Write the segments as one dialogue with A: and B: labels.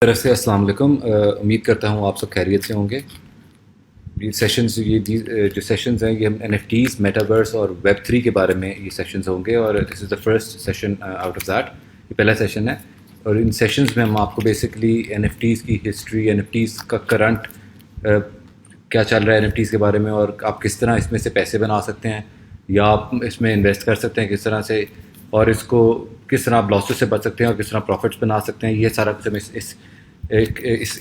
A: طرف سے السلام علیکم. امید کرتا ہوں آپ سب خیریت سے ہوں گے. یہ سیشنز جو سیشنز ہیں یہ ہم این ایف ٹیز, میٹاورس اور ویب 3 کے بارے میں یہ سیشنز ہوں گے, اور this is the first session out of that. یہ پہلا سیشن ہے, اور ان سیشنز میں ہم آپ کو بیسکلی این ایف ٹیز کی ہسٹری, این ایف ٹیز کا کرنٹ کیا چل رہا ہے این ایف ٹیز کے بارے میں, اور آپ کس طرح اس میں سے پیسے بنا سکتے ہیں یا آپ اس میں انویسٹ کر سکتے ہیں کس طرح سے, اور اس کو کس طرح آپ لاسز سے بچ سکتے ہیں اور کس طرح پروفٹس بنا سکتے ہیں. یہ سارا کچھ ہم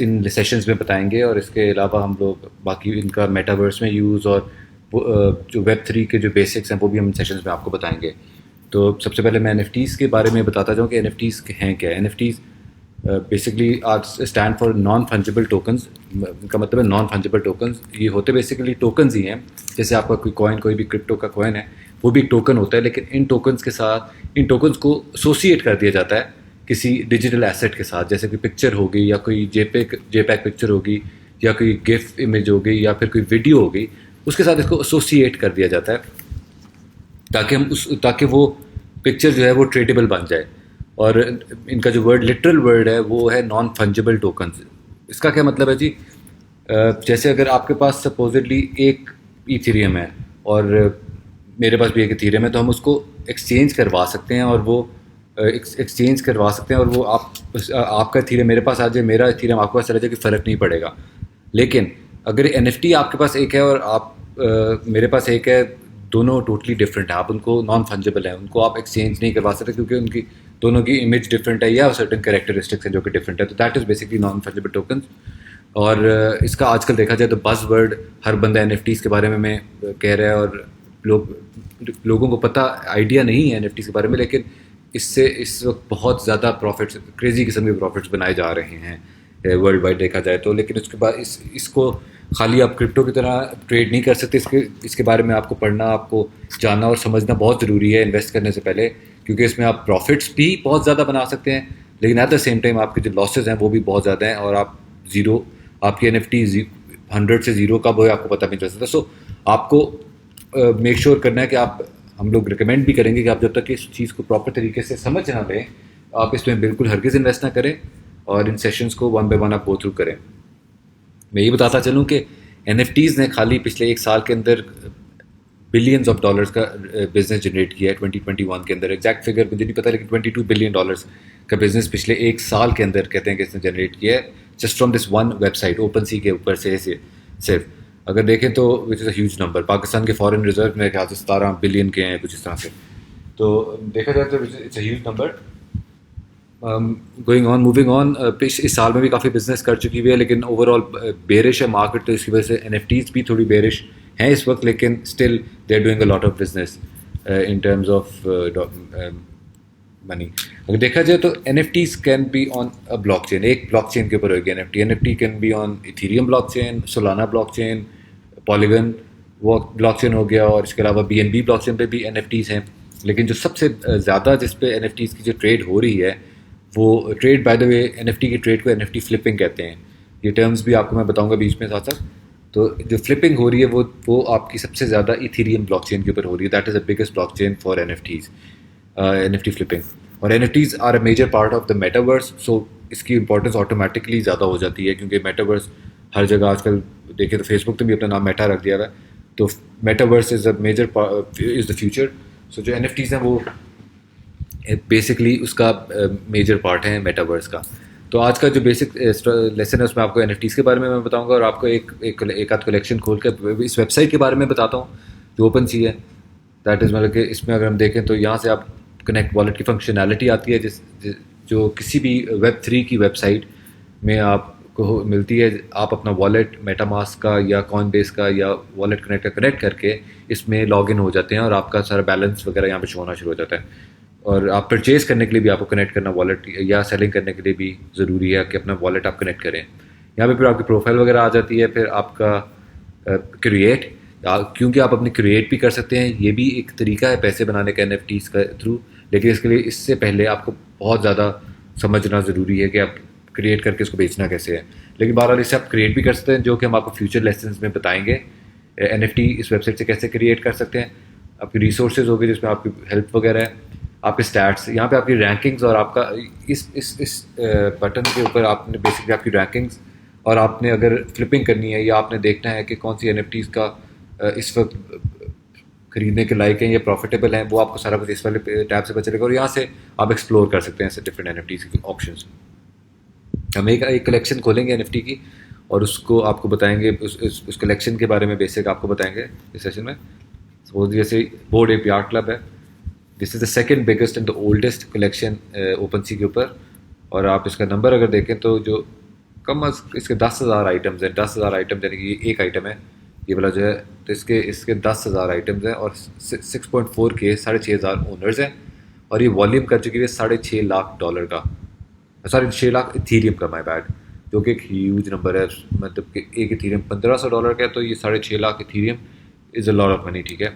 A: ان سیشنز میں بتائیں گے. اور اس کے علاوہ ہم لوگ باقی ان کا میٹاورس میں یوز اور جو ویب 3 کے جو بیسکس ہیں وہ بھی ہم سیشنز میں آپ کو بتائیں گے. تو سب سے پہلے میں این ایف ٹیز کے بارے میں بتاتا جاؤں کہ این ایف ٹیز ہیں کیا. NFTs basically stand for non fungible tokens. ان کا مطلب ہے نان فنجیبل ٹوکنز. یہ ہوتے بیسیکلی ٹوکنز ہی ہیں. جیسے آپ کا کوئی کوائن, کوئی بھی کرپٹو کا کوائن ہے, وہ بھی ایک ٹوکن ہوتا ہے, لیکن ان ٹوکنز کے ساتھ ان ٹوکنز کو ایسوسیٹ کر دیا جاتا ہے کسی ڈیجیٹل ایسیٹ کے ساتھ. جیسے کوئی پکچر ہوگی یا کوئی جے پیک پکچر ہوگی یا کوئی گف امیج ہوگی یا پھر کوئی ویڈیو ہوگی, اس کے ساتھ اس کو ایسوسیٹ کر دیا جاتا ہے تاکہ وہ پکچر جو ہے وہ ٹریڈیبل بن جائے. اور ان کا جو لٹرل ورڈ ہے وہ ہے نان فنجیبل ٹوکنز. اس کا کیا مطلب ہے جی؟ جیسے اگر آپ کے پاس سپوزڈلی ایک ایتھیریم ہے اور میرے پاس بھی ایک ایتھیریم ہے, تو ہم اس کو ایکسچینج کروا سکتے ہیں, اور وہ اور وہ آپ کا ایتھیریم میرے پاس آ جائے, میرا ایتھیریم آپ کے پاس چلا جائے, کہ فرق نہیں پڑے گا. لیکن اگر این ایف ٹی آپ کے پاس ایک ہے اور میرے پاس ایک ہے, دونوں ٹوٹلی ڈفرینٹ ہیں. آپ ان کو نان فنجیبل ہیں, ان کو آپ ایکسچینج نہیں کروا سکتے کیونکہ ان کی دونوں کی امیج ڈفرینٹ ہے یا سرٹن کریکٹرسٹکس ہیں جو کہ ڈفرینٹ ہے. تو that is basically non fungible tokens. اور اس کا آج کل دیکھا جائے تو بز ورڈ ہر بندہ این ایف ٹیز کے بارے میں کہہ رہا ہے, اور لوگوں کو پتہ آئیڈیا نہیں ہے این ایف ٹیز کے بارے میں, لیکن اس سے اس وقت بہت زیادہ پروفٹس, کریزی قسم کے پروفٹس بنائے جا رہے ہیں ورلڈ وائڈ دیکھا جائے تو. لیکن اس کے بعد اس کو خالی آپ کرپٹو کی طرح ٹریڈ نہیں کر سکتے. اس کے بارے میں آپ کو پڑھنا, آپ کو جاننا اور سمجھنا بہت ضروری ہے انویسٹ کرنے سے پہلے, کیونکہ اس میں آپ پروفٹس بھی بہت زیادہ بنا سکتے ہیں, لیکن ایٹ دا سیم ٹائم آپ کے جو لاسز ہیں وہ بھی بہت زیادہ ہیں, اور آپ کی این ایف ٹی 100 سے 0 کب ہوئے آپ کو پتہ نہیں چل سکتا. سو آپ کو میک شیور کرنا ہے کہ ہم لوگ ریکمینڈ بھی کریں گے کہ آپ جب تک اس چیز کو پراپر طریقے سے سمجھ نہ لیں, آپ اس میں بالکل ہرگز انویسٹ نہ کریں, اور ان سیشنز کو ون بائی ون آپ گو تھرو کریں. میں یہ بتاتا چلوں کہ این ایف ٹیز نے خالی پچھلے 1 سال کے اندر بلینز آف ڈالرز کا بزنس جنریٹ کیا ہے 2021 کے اندر. ایگزیکٹ فگر مجھے نہیں پتا, لیکن $22 بلین کا بزنس پچھلے 1 سال کے اندر کہتے ہیں کہ اس نے جنریٹ کیا ہے, just from this one website OpenSea کے اوپر سے صرف. اگر دیکھیں تو which is a huge number. Pakistan کے فارن ریزرو میرے خیال سے 17 بلین کے ہیں کچھ اس طرح سے. تو دیکھا جائے تو it's a huge number. Moving on, اس سال میں بھی کافی بزنس کر چکی ہوئی ہے, لیکن اوور آل بیرش ہے مارکیٹ, تو اس کی وجہ سے این ایف ٹیز بھی تھوڑی بیرش ہیں اس وقت, لیکن still they are doing a lot of business in terms of money. اگر دیکھا جائے تو NFTs can be on a blockchain. ایک بلاک چین کے اوپر ہوگی N F T. N F T can be on Ethereum blockchain, Solana blockchain, Polygon وہ blockchain ہو گیا, اور اس کے علاوہ BNB blockchain پہ بھی این ایف ٹیز ہیں. لیکن جو سب سے زیادہ جس پہ این ایف ٹیز کی جو ٹریڈ ہو رہی ہے, وہ trade by the way N F T کی ٹریڈ کو این ایف ٹی فلپنگ کہتے ہیں. یہ ٹرمز بھی آپ کو میں بتاؤں گا بیچ میں ساتھ ساتھ. تو جو فلپنگ ہو رہی ہے وہ آپ کی سب سے زیادہ ایتھیریم بلاک چین کے اوپر ہو رہی ہے. That is a biggest blockchain for NFTs, N F T flipping. اور NFTs are a major part of the metaverse. So اس کی امپورٹنس آٹومیٹکلی زیادہ ہو جاتی ہے, کیونکہ میٹاورس ہر جگہ آج کل دیکھیں تو فیس بک نے بھی اپنا نام میٹا رکھ دیا ہوا ہے. تو metaverse is a major is the future. So جو این ایف ٹیز ہیں وہ بیسکلی اس کا میجر پارٹ ہے میٹاورس کا. تو آج کا جو بیسک لیسن ہے اس میں آپ کو این ایف ٹیز کے بارے میں بتاؤں گا, اور آپ کو ایک آدھ کلیکشن کھول کے اس ویب سائٹ کے بارے میں بتاتا ہوں جو اوپن سی ہے. دیٹ از مطلب کہ اس میں اگر ہم دیکھیں تو یہاں سے آپ کنیکٹ والٹ کی فنکشنالٹی آتی ہے جو کسی بھی ویب 3 کی ویب سائٹ میں آپ کو ملتی ہے. آپ اپنا والیٹ میٹا ماسک کا یا کوائن بیس کا یا والیٹ کنیکٹ کا کنیکٹ کر کے اس میں لاگ ان ہو جاتے ہیں, اور آپ کا سارا بیلنس وغیرہ یہاں پہ شو ہونا شروع ہو جاتا ہے. اور آپ پرچیز کرنے کے لیے بھی آپ کو کنیکٹ کرنا والیٹ, یا سیلنگ کرنے کے لیے بھی ضروری ہے کہ اپنا والیٹ آپ کنیکٹ کریں. یہاں پہ پھر آپ کی پروفائل وغیرہ آ جاتی ہے. پھر آپ کا کریٹ, کیونکہ آپ اپنی کریٹ بھی کر سکتے ہیں. یہ بھی ایک طریقہ ہے پیسے بنانے کا این ایف ٹیز کا تھرو, لیکن اس کے لیے اس سے پہلے آپ کو بہت زیادہ سمجھنا ضروری ہے کہ آپ کریٹ کر کے اس کو بیچنا کیسے ہے. لیکن بہرحال اس سے آپ کریٹ بھی کر سکتے ہیں, جو کہ ہم آپ کو فیوچر لیسنز میں بتائیں گے. این ایف ٹی اس ویب سائٹ سے کیسے کریٹ کر سکتے ہیں. آپ کی ریسورسز ہوگی جس میں آپ کی ہیلپ وغیرہ ہے, آپ کے اسٹیٹس، یہاں پہ آپ کی رینکنگز اور آپ کا اس بٹن کے اوپر آپ نے بیسکلی آپ کی رینکنگز، اور آپ نے اگر فلپنگ کرنی ہے یا آپ نے دیکھنا ہے کہ کون سی NFTs کا اس وقت خریدنے کے لائق ہیں یا پروفیٹیبل ہیں، وہ آپ کو سارا کچھ اس والے ٹیب سے پتہ چلے گا، اور یہاں سے آپ ایکسپلور کر سکتے ہیں ایسے ڈفرینٹ NFTs کی آپشنس. ہم ایک کلیکشن کھولیں گے NFT کی، اور اس کو آپ کو بتائیں گے، اس کلیکشن کے بارے میں بیسک آپ کو بتائیں گے اس سیشن میں. سپوز جیسے بورڈ ایپ یارڈ کلب ہے، this is the second biggest and the oldest collection OpenSea کے اوپر. اور آپ اس کا نمبر اگر دیکھیں تو جو کم از اس کے 10,000 آئٹمز ہیں. 10,000 آئٹم یعنی کہ یہ ایک آئٹم ہے یہ والا جو ہے، تو اس کے 10,000 آئٹمز ہیں، اور 6.4K 6,500 اونرز ہیں، اور یہ والیوم کر چکی ہے $6.5 lakh کا، سوری 6 لاکھ ایتھیریم کا، مائی بیڈ، جو کہ ایک ہیوج نمبر ہے. مطلب کہ ایک ایتھیریم $1,500 کا ہے، تو یہ 6.5 lakh Ethereum is a lot of money. ٹھیک ہے.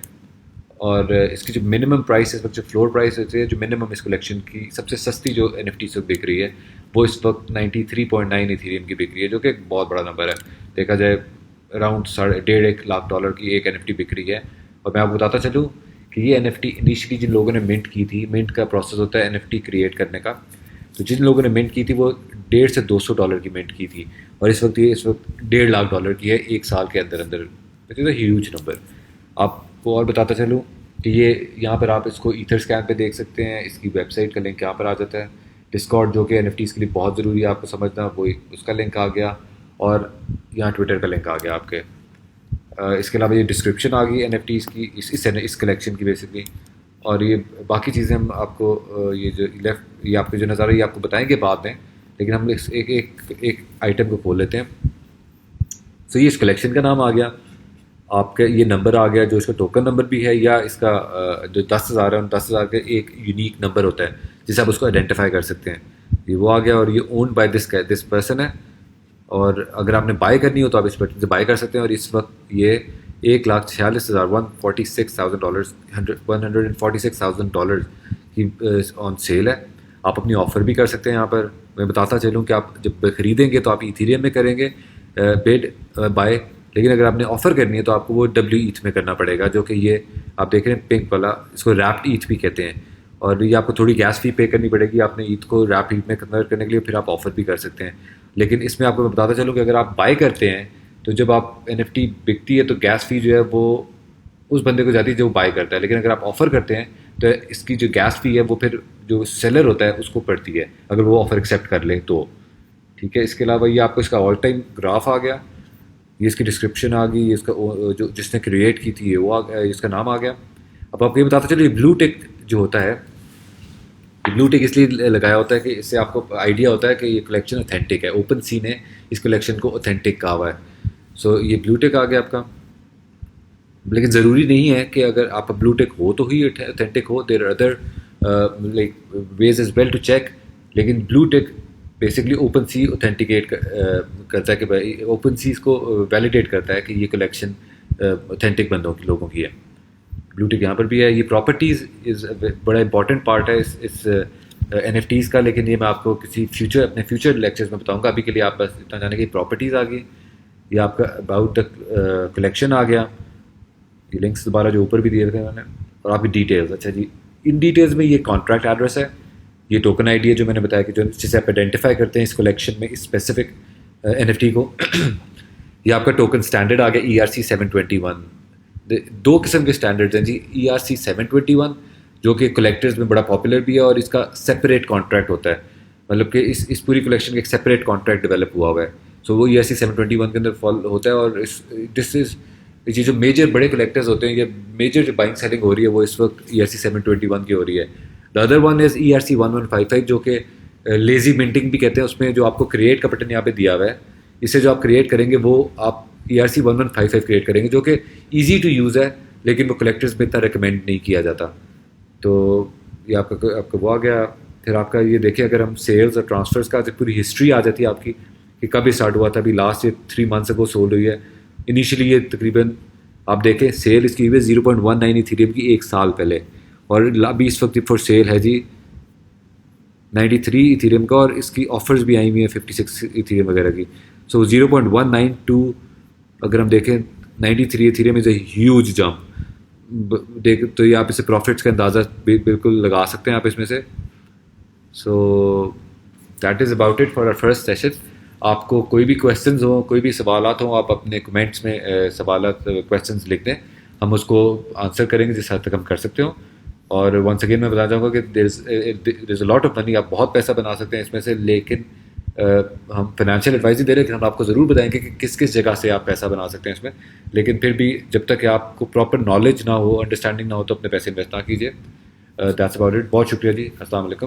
A: اور اس کی جو منیمم پرائس اس وقت، جو فلور پرائس ہوتی ہے، جو منیمم اس کلیکشن کی سب سے سستی جو NFT سے بک رہی ہے، وہ اس وقت 93.9 ایتھیریم کی بک رہی ہے، جو کہ ایک بہت بڑا نمبر ہے. دیکھا جائے اراؤنڈ $1.5 لاکھ کی ایک NFT بک رہی ہے. اور میں آپ کو بتاتا چلوں کہ یہ NFT انیشلی جن لوگوں نے منٹ کی تھی، منٹ کا پروسیس ہوتا ہے NFT کریٹ کرنے کا، تو جن لوگوں نے منٹ کی تھی وہ $150 سے $200 کی منٹ کی تھی، اور اس وقت $1.5 لاکھ کی ہے ایک سال کے اندر اندر. It is a huge number. آپ کو اور بتاتا چلوں کہ یہ یہاں پر آپ اس کو ایتھر اسکین پہ دیکھ سکتے ہیں. اس کی ویب سائٹ کا لنک یہاں پر آ جاتا ہے. ڈسکارڈ جو کہ NFTs کے لیے بہت ضروری ہے آپ کو سمجھنا، وہ اس کا لنک آ گیا، اور یہاں ٹویٹر کا لنک آ گیا آپ کے. اس کے علاوہ یہ ڈسکرپشن آ گئی NFTs کی اس کلیکشن کی بیسکلی. اور یہ باقی چیزیں ہم آپ کو یہ جو لیفٹ یہ آپ کے جو نظارہ یہ آپ کو بتائیں گے بعد میں، لیکن ہم ایک آئٹم کو کھول لیتے ہیں. سو یہ اس کلیکشن کا نام آ گیا، آپ کا یہ نمبر آ گیا جو اس کا ٹوکن نمبر بھی ہے، یا اس کا جو 10,000 ہے ان 10,000 کا ایک یونیک نمبر ہوتا ہے جسے آپ اس کو آئیڈینٹیفائی کر سکتے ہیں. یہ وہ آ گیا، اور یہ اونڈ بائی دس پرسن ہے. اور اگر آپ نے بائی کرنی ہو تو آپ اس بٹن سے بائی کر سکتے ہیں. اور اس وقت یہ $1,46,000 کی آن سیل ہے. آپ اپنی آفر بھی کر سکتے ہیں یہاں پر. میں بتاتا چلوں کہ آپ جب خریدیں گے تو آپ ایتھیریم میں کریں گے بیڈ بائی، لیکن اگر آپ نے آفر کرنی ہے تو آپ کو وہ WETH میں کرنا پڑے گا، جو کہ یہ آپ دیکھ رہے ہیں پنک والا، اس کو ریپڈ ETH بھی کہتے ہیں. اور یہ آپ کو تھوڑی گیس فی پے کرنی پڑے گی آپ نے ETH کو ریپڈ ETH میں کنورٹ کرنے کے لیے، پھر آپ آفر بھی کر سکتے ہیں. لیکن اس میں آپ کو میں بتاتا چلوں کہ اگر آپ بائی کرتے ہیں تو جب آپ NFT بکتی ہے تو گیس فی جو ہے وہ اس بندے کو جاتی ہے جو بائی کرتا ہے. لیکن اگر آپ آفر کرتے ہیں تو اس کی جو گیس فی ہے وہ پھر جو سیلر ہوتا ہے اس کو پڑتی ہے، اگر وہ آفر ایکسیپٹ کر لے تو. ٹھیک ہے. اس کے علاوہ یہ آپ کو اس کا آل ٹائم گراف آ گیا، یہ اس کی ڈسکرپشن آ گئی، اس کا جو جس نے کریٹ کی تھی وہ اس کا نام آ گیا. اب آپ یہ بتاتے چلو، یہ بلو ٹک جو ہوتا ہے، بلو ٹک اس لیے لگایا ہوتا ہے کہ اس سے آپ کو آئیڈیا ہوتا ہے کہ یہ کلیکشن اوتھینٹک ہے. اوپن سی نے اس کلیکشن کو اوتھینٹک کہا ہوا ہے. سو یہ بلو ٹک آ گیا آپ کا. لیکن ضروری نہیں ہے کہ اگر آپ کا بلو ٹک ہو تو ہی اوتھینٹک ہو. There other like ways as well to check. لیکن blue tick basically OpenSea authenticate کرتا ہے کہ بھائی اوپن سی اس کو ویلیڈیٹ کرتا ہے کہ یہ کلیکشن اوتھینٹک بندوں کی لوگوں کی ہے. بلو ٹک یہاں پر بھی ہے. یہ پراپرٹیز از بڑا امپورٹنٹ پارٹ ہے اس NFTs کا، لیکن یہ میں آپ کو کسی اپنے فیوچر لیکچرز میں بتاؤں گا. ابھی کے لیے آپ بس اتنا جانے کہ پراپرٹیز آ گئی، یہ آپ کا اباؤٹ دا کلیکشن آ گیا. یہ لنکس دوبارہ جو اوپر بھی دیے تھے میں نے، اور آپ کی ڈیٹیلز. اچھا جی، ان ڈیٹیلز میں یہ کانٹریکٹ ایڈریس ہے، یہ ٹوکن آئی ڈی ہے جو میں نے بتایا کہ جسے آپ آئیڈینٹیفائی کرتے ہیں اس کلیکشن میں اس اسپیسیفک NFT کو. یہ آپ کا ٹوکن اسٹینڈرڈ آ گیا ERC-721. دو قسم کے اسٹینڈرڈز ہیں جی. ERC-721 جو کہ کلیکٹرز میں بڑا پاپولر بھی ہے، اور اس کا سیپریٹ کانٹریکٹ ہوتا ہے، مطلب کہ اس پوری کلیکشن کا ایک سیپریٹ کانٹریکٹ ڈیولپ ہوا ہوا ہے. سو وہ ERC-721 کے اندر فال ہوتا ہے. اور دس از یہ جو میجر بڑے کلیکٹرز ہوتے ہیں، یہ میجر جو بائنگ سیلنگ ہو رہی ہے وہ اس وقت ERC-721 کی ہو رہی ہے. The other one is ERC-1155 جو کہ لیزی منٹنگ بھی کہتے ہیں. اس میں جو آپ کو کریٹ کا بٹن یہاں پہ دیا ہوا ہے، اس سے جو آپ کریٹ کریں گے وہ آپ ERC-1155 کریٹ کریں گے، جو کہ ایزی ٹو یوز ہے، لیکن وہ کلیکٹرز میں اتنا ریکمینڈ نہیں کیا جاتا. تو یہ آپ کا وہ آ گیا. پھر آپ کا یہ دیکھیں اگر ہم سیلز اور ٹرانسفرز کا پوری ہسٹری آ جاتی ہے آپ کی کہ کب اسٹارٹ ہوا تھا. ابھی لاسٹ 3 months اگو سولڈ ہوئی ہے. انیشلی یہ تقریباً آپ دیکھیں سیل اس کی ہوئی ہے 0.19 ایتھیریم کی ایک سال پہلے، اور ابھی اس وقت فور سیل ہے جی 93 ایتھیریم کا، اور اس کی آفرز بھی آئی ہوئی ہیں 56 ایتھیریم وغیرہ کی. سو 0.192 اگر ہم دیکھیں 93 Ethereum is a huge jump. دیکھ تو یہ آپ اسے پروفٹس کا اندازہ بالکل لگا سکتے ہیں آپ اس میں سے. So that is about it for our first session. آپ کو کوئی بھی کویشچنز ہوں, کوئی بھی سوالات ہوں, آپ اپنے کمنٹس میں سوالات کویشچنز لکھ دیں, ہم اس کو آنسر کریں گے جس حد تک ہم کر سکتے ہوں. اور ونس اگین میں بتانا چاہوں گا کہ دیر از اے لاٹ آف منی, آپ بہت پیسہ بنا سکتے ہیں اس میں سے, لیکن ہم فائنینشیل ایڈوائز ہی دے رہے ہیں کہ ہم آپ کو ضرور بتائیں گے کہ کس کس جگہ سے آپ پیسہ بنا سکتے ہیں اس میں, لیکن پھر بھی جب تک کہ آپ کو پراپر نالج نہ ہو, انڈرسٹینڈنگ نہ ہو, تو اپنے پیسے انویسٹ نہ کیجیے. That's about it. بہت شکریہ جی, السلام علیکم.